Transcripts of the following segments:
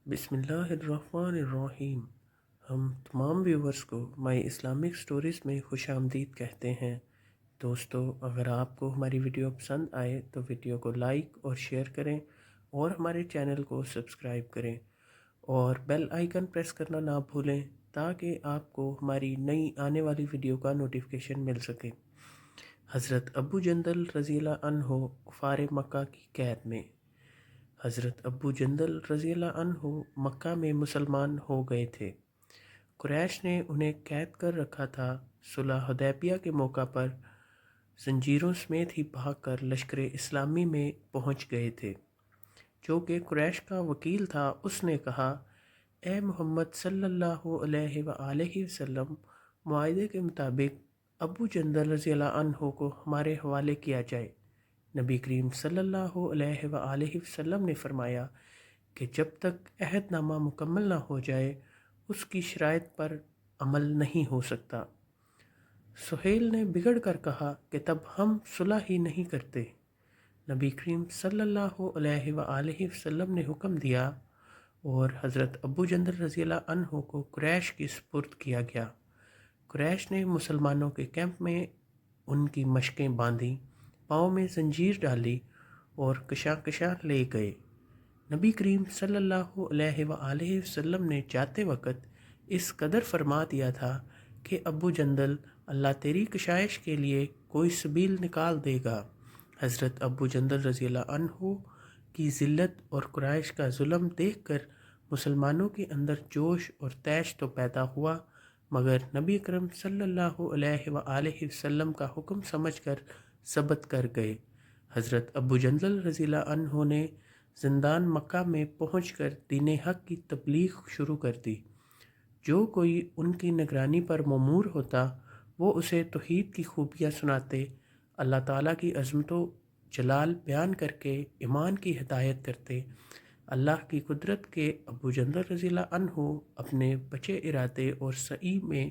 بسم اللہ الرحمن الرحیم۔ ہم تمام ویورز کو مائی اسلامک سٹوریز میں خوش آمدید کہتے ہیں۔ دوستو، اگر آپ کو ہماری ویڈیو پسند آئے تو ویڈیو کو لائک اور شیئر کریں اور ہمارے چینل کو سبسکرائب کریں اور بیل آئیکن پریس کرنا نہ بھولیں تاکہ آپ کو ہماری نئی آنے والی ویڈیو کا نوٹیفیکیشن مل سکے۔ حضرت ابو جندل رضی اللہ عنہ کفار مکہ کی قید میں۔ حضرت ابو جندل رضی اللہ عنہ مکہ میں مسلمان ہو گئے تھے۔ قریش نے انہیں قید کر رکھا تھا۔ صلح حدیبیہ کے موقع پر زنجیروں سمیت ہی بھاگ کر لشکر اسلامی میں پہنچ گئے تھے۔ جو کہ قریش کا وکیل تھا، اس نے کہا: اے محمد صلی اللہ علیہ وآلہ وسلم، معاہدے کے مطابق ابو جندل رضی اللہ عنہ کو ہمارے حوالے کیا جائے۔ نبی کریم صلی اللہ علیہ وآلہ وسلم نے فرمایا کہ جب تک عہد نامہ مکمل نہ ہو جائے اس کی شرائط پر عمل نہیں ہو سکتا۔ سہیل نے بگڑ کر کہا کہ تب ہم صلح ہی نہیں کرتے۔ نبی کریم صلی اللہ علیہ وآلہ وسلم نے حکم دیا اور حضرت ابو جندل رضی اللہ عنہ کو قریش کی سپرد کیا گیا۔ قریش نے مسلمانوں کے کیمپ میں ان کی مشقیں باندھیں، پاؤں میں زنجیر ڈالی اور کشاں کشاں لے گئے۔ نبی کریم صلی اللہ علیہ وآلہ وسلم نے جاتے وقت اس قدر فرما دیا تھا کہ ابو جندل، اللہ تیری کشائش کے لیے کوئی سبیل نکال دے گا۔ حضرت ابو جندل رضی اللہ عنہ کی ذلت اور قریش کا ظلم دیکھ کر مسلمانوں کے اندر جوش اور طیش تو پیدا ہوا، مگر نبی اکرم صلی اللہ علیہ وآلہ وسلم کا حکم سمجھ کر ثبت کر گئے۔ حضرت ابو جندل رضی اللہ عنہ نے زندان مکہ میں پہنچ کر دین حق کی تبلیغ شروع کر دی۔ جو کوئی ان کی نگرانی پر مامور ہوتا وہ اسے توحید کی خوبیاں سناتے، اللہ تعالیٰ کی عظمت و جلال بیان کر کے ایمان کی ہدایت کرتے۔ اللہ کی قدرت کے ابو جندل رضی اللہ عنہ اپنے بچے ارادے اور سعی میں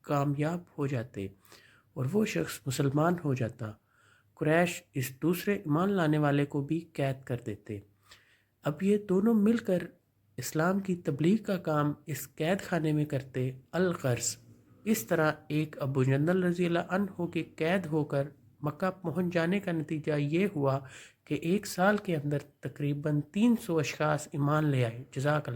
کامیاب ہو جاتے اور وہ شخص مسلمان ہو جاتا۔ قریش اس دوسرے ایمان لانے والے کو بھی قید کر دیتے۔ اب یہ دونوں مل کر اسلام کی تبلیغ کا کام اس قید خانے میں کرتے۔ الغرض اس طرح ایک ابو جندل رضی اللہ عنہ کے قید ہو کر مکہ پہنچ جانے کا نتیجہ یہ ہوا کہ ایک سال کے اندر تقریباً 300 اشخاص ایمان لے آئے۔ جزاک اللہ۔